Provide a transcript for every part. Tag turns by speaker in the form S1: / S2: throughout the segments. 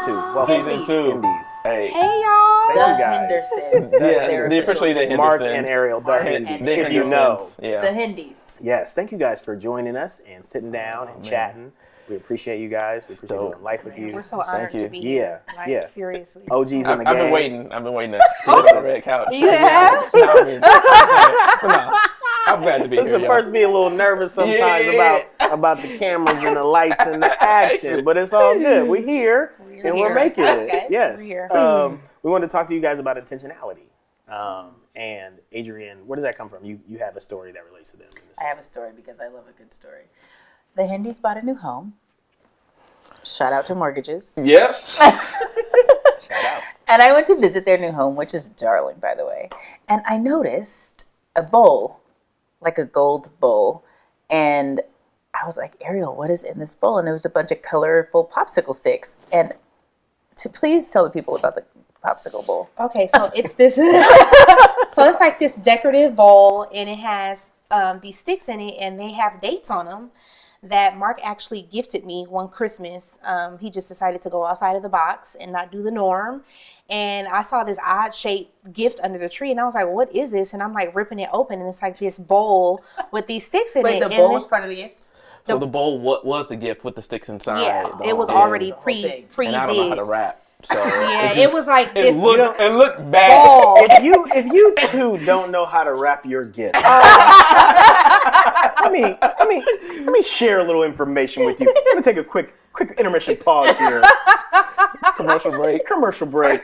S1: 2. Well,
S2: Season 2.
S1: Hindies.
S2: Hey.
S3: Hey, y'all.
S1: Thank you guys.
S2: Yeah, officially the Hendersons.
S1: Mark and Ariel, the Hindies, if you know.
S2: Yeah.
S3: The Hindies.
S1: Yes, thank you guys for joining us and sitting down and chatting. We appreciate you guys. We appreciate doing life with you.
S3: We're so honored to be here. Like, seriously.
S1: OGs in the game.
S2: I've been waiting to sit on the red couch.
S3: You have?
S2: I'm glad to be here.
S1: Listen, first be a little nervous sometimes about the cameras and the lights and the action, but it's all good. We're here and we're making it.
S3: Okay.
S1: Yes.
S3: We're here.
S1: We wanted to talk to you guys about intentionality. And Adrienne, where does that come from? You have a story that relates to them.
S4: I have a story because I love a good story. The Hindies bought a new home. Shout out to mortgages.
S2: Yes.
S1: Shout out.
S4: And I went to visit their new home, which is darling, by the way. And I noticed a bowl, like a gold bowl. And I was like, Ariel, what is in this bowl? And there was a bunch of colorful popsicle sticks. And to please tell the people about the popsicle bowl.
S3: Okay, so it's this. So it's like this decorative bowl, and it has these sticks in it, and they have dates on them that Mark actually gifted me one Christmas. He just decided to go outside of the box and not do the norm. And I saw this odd shaped gift under the tree, and I was like, what is this? And I'm like ripping it open, and it's like this bowl with these sticks in it.
S4: Wait, the bowl was part of the gift?
S2: So the bowl was the gift with the sticks inside.
S3: Yeah, it was already pre-did.
S2: And I don't know how to rap. So
S3: yeah, it was like this.
S2: It looked bad.
S3: Ball.
S1: If you two don't know how to wrap your gift, let me share a little information with you. I'm gonna take a quick intermission pause here. Commercial break.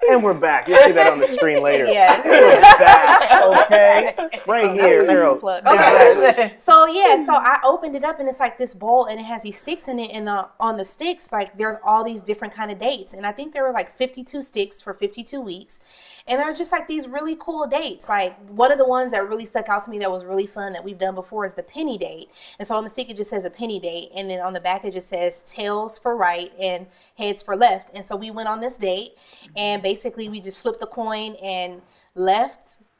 S1: And we're back. You'll see that on the screen later.
S3: Yes.
S1: We're back. Okay. Right here. Arrow.
S3: Okay. So I opened it up, and it's like this bowl, and it has these sticks in it, and on the sticks, like there's all these different kind of dates, and I think there were like 52 sticks for 52 weeks, and they're just like these really cool dates. Like one of the ones that really stuck out to me that was really fun that we've done before is the penny date, and so on the stick it just says a penny date, and then on the back it just says tails for right and heads for left, and so we went on this date, and basically we just flipped the coin and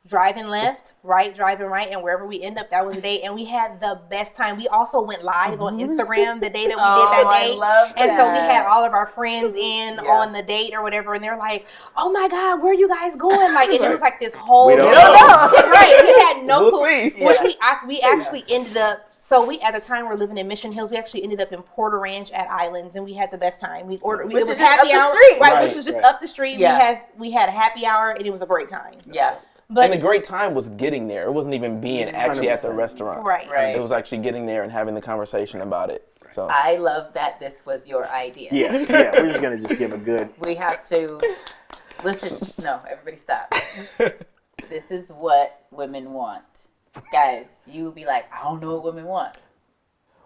S3: driving left, right, driving right, and wherever we end up, that was the date, and we had the best time. We also went live on Instagram the day that we did that date, and so we had all of our friends in on the date or whatever, and they're like, "Oh my God, where are you guys going?" Like, and it was like this whole right. We had no clue. Which we actually ended up. So we, at the time, we're living in Mission Hills. We actually ended up in Porter Ranch at Islands, and we had the best time. We ordered, it was happy hour, right? Which was just up the street. Yeah. We had a happy hour, and it was a great time.
S4: Yeah.
S2: But, and the great time was getting there. It wasn't even being actually at the restaurant.
S3: Right.
S2: It was actually getting there and having the conversation about it. So
S4: I love that this was your idea.
S1: Yeah. We're just gonna give a good.
S4: We have to listen. No, everybody stop. This is what women want, guys. You be like, I don't know what women want.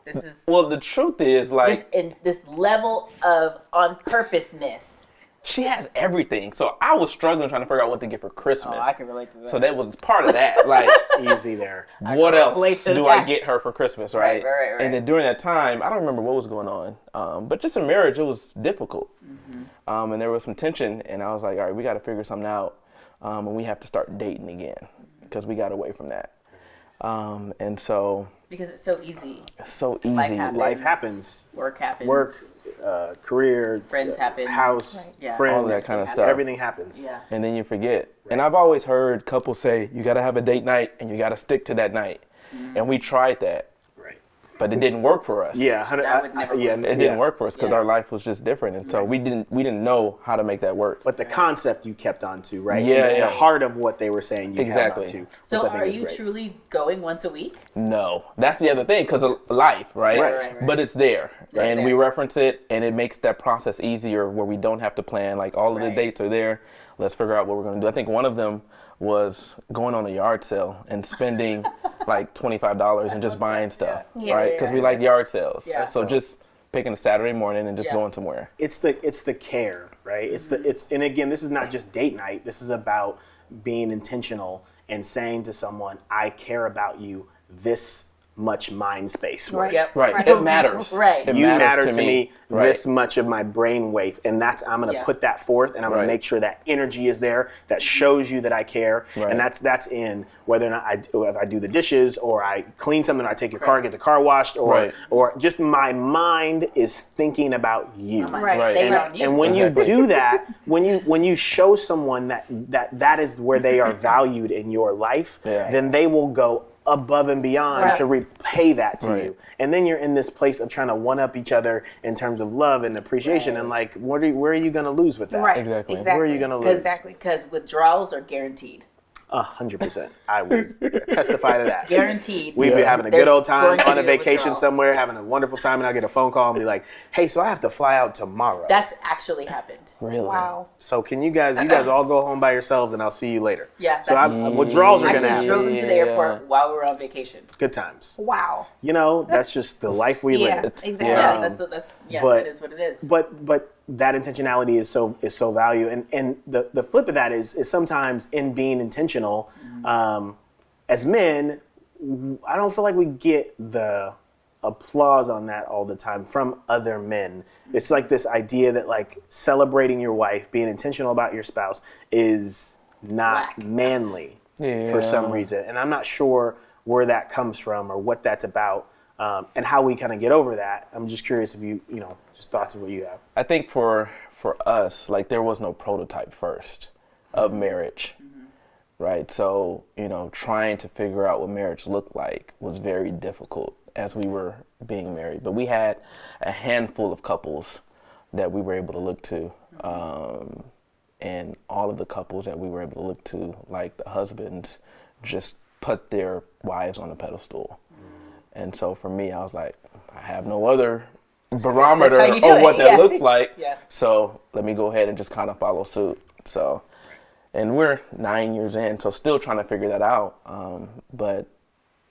S4: This is
S2: the truth is like
S4: this level of on purposeness.
S2: She has everything. So I was struggling trying to figure out what to get for Christmas.
S4: Oh, I can relate to that.
S2: So that was part of that. Like,
S1: easy there.
S2: What else do I get her for Christmas, right?
S4: Right.
S2: And then during that time, I don't remember what was going on. But just in marriage, it was difficult. Mm-hmm. And there was some tension. And I was like, all right, we got to figure something out. And we have to start dating again because we got away from that. And so...
S4: Because it's so easy.
S2: It's so easy.
S1: Life happens.
S4: Work happens.
S1: Work, career.
S4: Friends happen.
S1: House,
S4: right.
S1: friends.
S2: All that kind of stuff.
S1: Everything happens.
S4: Yeah.
S2: And then you forget. Right. And I've always heard couples say, you got to have a date night and you got to stick to that night. Mm. And we tried that. Right. But it didn't work for us.
S1: Yeah.
S2: It didn't work for us because our life was just different. And so we didn't know how to make that work.
S1: But the concept you kept on to, right?
S2: Yeah.
S1: The heart of what they were saying you held on to.
S4: So are you truly going once a week?
S2: No. That's the other thing because of life, right? But it's there. And we reference it and it makes that process easier where we don't have to plan. Like all of the dates are there. Let's figure out what we're going to do. I think one of them was going on a yard sale and spending like $25 and just buying stuff, right? Because we like yard sales. Yeah. So just picking a Saturday morning and just going somewhere.
S1: It's the care, right? And again, this is not just date night. This is about being intentional and saying to someone, I care about you this much mind space with.
S3: Right.
S4: Yep.
S2: Right.
S3: Right.
S2: It matters.
S4: Right.
S2: It
S1: You
S2: matters
S1: matter to me
S2: Right.
S1: this much of my brain wave, and I'm going to put that forth, and I'm going
S2: Right.
S1: to make sure that energy is there that shows you that I care,
S2: Right.
S1: and that's in whether or not if I do the dishes or I clean something, or I take your car, get the car washed, or
S2: Right.
S1: or just my mind is thinking about you.
S3: Right.
S4: Stay
S1: And,
S4: on you.
S1: and when
S2: Exactly.
S1: you do that, when you show someone that is where they are valued in your life, then they will go above and beyond to repay that to
S2: Right.
S1: you. And then you're in this place of trying to one up each other in terms of love and appreciation, and like, where are you going to lose with that?
S3: Right.
S2: Exactly.
S3: Exactly.
S1: Where are you going to lose?
S3: Exactly.
S4: Because withdrawals are guaranteed.
S1: 100%. I would testify to that.
S4: Guaranteed.
S1: We'd be having a
S4: There's
S1: good old time
S4: going to
S1: on a
S4: be a
S1: vacation
S4: withdrawal.
S1: somewhere, having a wonderful time, and I get a phone call and be like, "Hey, so I have to fly out tomorrow."
S4: That's actually happened.
S2: Really?
S3: Wow.
S1: So can you guys all go home by yourselves, and I'll see you later.
S4: Yeah.
S1: So
S4: that's-
S1: withdrawals are
S4: I
S1: going to
S4: actually
S1: happen.
S4: drove him to the airport while we were on vacation.
S1: Good times.
S3: Wow.
S1: You know, that's just the life we
S3: Yeah.
S1: live.
S3: Exactly.
S4: Yeah,
S1: Um,
S4: that's
S1: but-
S4: it is what it is.
S1: But that intentionality is so valuable, and the flip of that is sometimes in being intentional. As men, I don't feel like we get the applause on that all the time from other men. It's like this idea that like celebrating your wife, being intentional about your spouse is not
S4: Whack.
S1: manly for some reason, and I'm not sure where that comes from or what that's about. And how we kind of get over that. I'm just curious if you just thoughts of what you have.
S2: I think for us, like there was no prototype first of marriage, right? So, trying to figure out what marriage looked like was very difficult as we were being married. But we had a handful of couples that we were able to look to. And all of the couples that we were able to look to, like the husbands, just put their wives on a pedestal. And so for me, I was like, I have no other barometer
S4: That's how you do
S2: of
S4: it,
S2: what that
S4: yeah.
S2: looks like.
S4: Yeah.
S2: So let me go ahead and just kind of follow suit. So, and we're 9 years in, so still trying to figure that out. But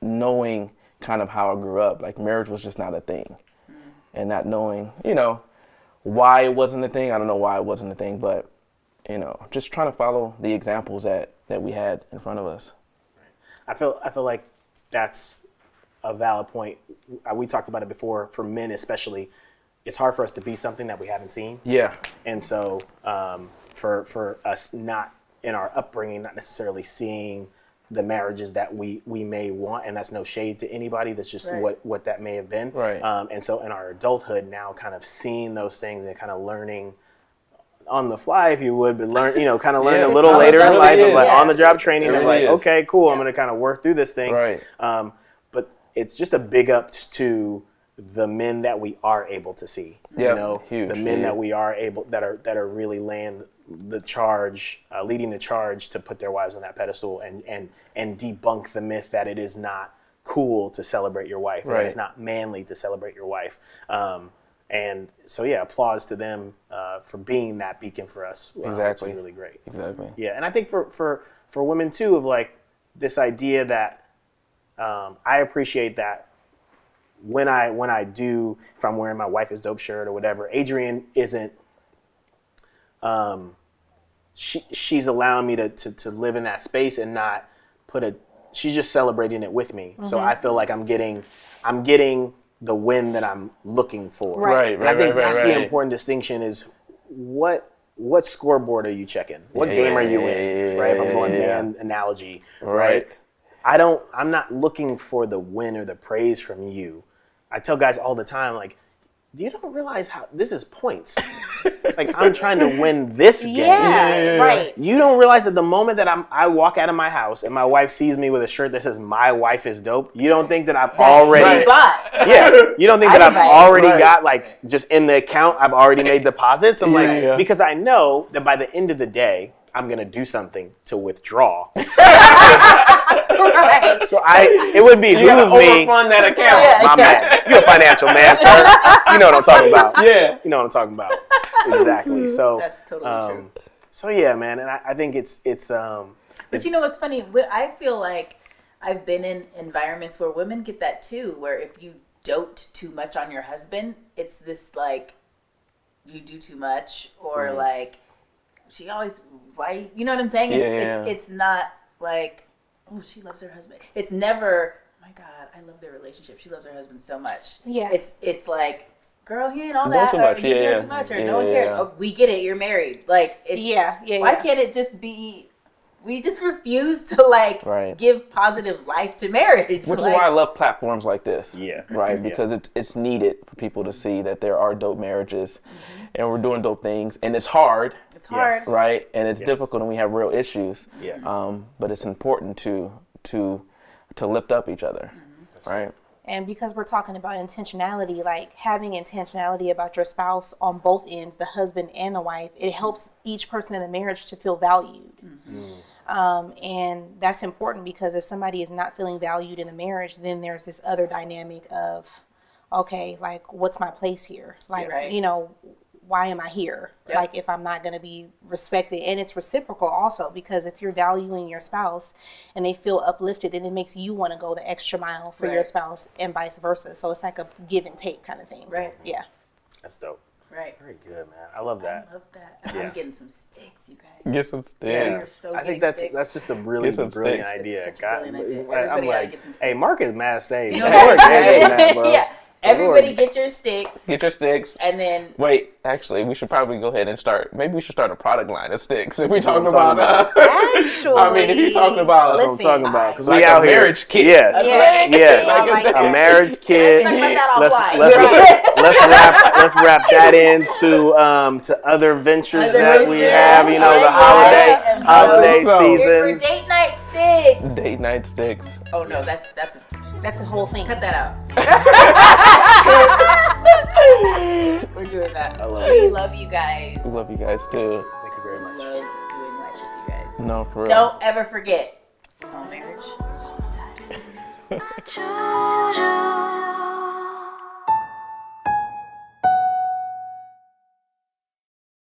S2: knowing kind of how I grew up, like marriage was just not a thing. And not knowing, why it wasn't a thing. I don't know why it wasn't a thing, but, just trying to follow the examples that we had in front of us.
S1: I feel like that's a valid point. We talked about it before. For men especially, it's hard for us to be something that we haven't seen.
S2: Yeah.
S1: And so for us not in our upbringing, not necessarily seeing the marriages that we may want, and that's no shade to anybody, that's just what that may have been.
S2: Right.
S1: And so in our adulthood now, kind of seeing those things and kind of learning on the fly, if you would, but learning a little later in life, of like on the job training,
S2: It
S1: of
S2: really
S1: like,
S2: is.
S1: okay, cool, I'm going to kind of work through this thing.
S2: Right.
S1: But it's just a big ups to the men that we are able to see.
S2: Yeah, huge,
S1: the men
S2: huge.
S1: that we are able that are really laying the charge, leading the charge to put their wives on that pedestal and debunk the myth that it is not cool to celebrate your wife, that
S2: Right.
S1: it's not manly to celebrate your wife. And so, yeah, applause to them for being that beacon for us.
S2: Exactly.
S1: Which is really great.
S2: Exactly.
S1: Yeah, and I think for women too, of like this idea that I appreciate that when I do, if I'm wearing my wife is dope shirt or whatever, Adrienne isn't. She's allowing me to live in that space and not she's just celebrating it with me. So I feel like I'm getting the win that I'm looking for.
S2: Right,
S1: And I think
S2: right,
S1: that's
S2: right.
S1: the important distinction is what scoreboard are you checking? What game are you in? Right? If I'm going man analogy, right? I'm not looking for the win or the praise from you. I tell guys all the time, like, you don't realize how this is points. Like, I'm trying to win this game.
S3: Yeah, right.
S1: You don't realize that the moment that I walk out of my house and my wife sees me with a shirt that says "My wife is dope," you don't think that I've already
S4: You bought.
S1: yeah. You don't think that I've
S4: Right.
S1: already
S2: Right.
S1: got like just in the account I've already made deposits. I'm like
S2: Yeah.
S1: because I know that by the end of the day I'm gonna do something to withdraw.
S3: Right.
S1: So it would behoove me.
S2: Overfund that account.
S4: Yeah.
S1: My man, you're a financial man, sir. You know what I'm talking about.
S2: Yeah.
S1: You know what I'm talking about. Exactly. So
S4: That's totally true.
S1: So yeah, man, and I think it's
S4: But you know what's funny? I feel like I've been in environments where women get that too, where if you dote too much on your husband, it's this like, you do too much, or like, she always, why, you know what I'm saying?
S2: Yeah.
S4: It's not like, oh, she loves her husband. It's never, my God, I love their relationship. She loves her husband so much.
S3: Yeah.
S4: It's like, girl, he ain't all
S2: Doing
S4: that.
S2: too much,
S4: Or you
S2: yeah,
S4: doing
S2: yeah.
S4: too much, or
S2: Yeah,
S4: no one
S2: yeah,
S4: cares.
S2: yeah.
S4: Oh, we get it. You're married. Like, it's why can't it just be? We just refuse to like
S2: Right.
S4: give positive life to marriage.
S2: Which is
S4: like,
S2: why I love platforms like this.
S1: Yeah.
S2: Right? Because it's needed for people to see that there are dope marriages and we're doing dope things. And it's hard.
S4: it's hard.
S1: Yes.
S2: Right? And it's
S1: Yes.
S2: difficult and we have real issues.
S1: Yeah.
S2: But it's important to lift up each other. Right?
S3: And because we're talking about intentionality, like having intentionality about your spouse on both ends, the husband and the wife, it helps each person in the marriage to feel valued. And that's important because if somebody is not feeling valued in the marriage, then there's this other dynamic of, okay, like, what's my place here? Like,
S4: Right.
S3: you know, why am I here?
S4: Yep.
S3: Like, if I'm not going to be respected. And it's reciprocal also, because if you're valuing your spouse and they feel uplifted, then it makes you want to go the extra mile for your
S4: Right.
S3: spouse and vice versa. So it's like a give and take kind of thing.
S4: Right.
S3: Yeah.
S1: That's dope.
S4: Right.
S1: Very good, man. I love that.
S4: I love that.
S1: Yeah.
S4: I'm getting some sticks, you guys.
S2: Get some
S1: Yeah,
S4: We're so
S1: I think
S4: getting
S1: that's
S4: sticks.
S1: just a really
S2: Get some
S1: brilliant
S2: sticks.
S1: idea.
S4: It's such a brilliant idea.
S1: I'm
S4: Everybody gotta
S1: like,
S4: get some
S1: hey,
S4: sticks.
S1: Mark is mad sage.
S4: No,
S1: Mark gave him that, bro.
S4: yeah. Everybody
S1: Lord.
S4: get your sticks.
S2: Get your sticks.
S4: And then
S2: Wait, actually, we should probably go ahead and start. Maybe we should start a product line of sticks. If we
S1: That's what
S2: talking
S1: I'm
S2: about,
S1: talking
S3: Actually,
S2: I mean, if you're talking about,
S1: That's what I'm talking about. Because
S2: Like
S1: we
S2: a
S1: out here.
S2: marriage kit.
S1: Yes.
S3: Yeah.
S1: Yes.
S3: I like
S1: A
S3: that.
S1: marriage kit.
S4: Let's talk about
S1: Let's
S4: that offline.
S1: let's wrap that into to other ventures
S4: Other
S1: that we
S4: ventures.
S1: have. You know, the
S4: Yeah.
S1: holiday
S2: So-
S4: Here for
S1: seasons.
S4: date night sticks.
S2: date night sticks.
S4: Oh no, that's
S3: That's a whole thing.
S4: cut that out. We're doing that.
S1: I love
S4: We
S1: it.
S4: love you guys.
S2: We love you guys too.
S1: Thank you very
S4: We
S1: much.
S4: love doing life with you guys.
S2: No, for real.
S4: Don't ever forget. No marriage.
S5: I choose you.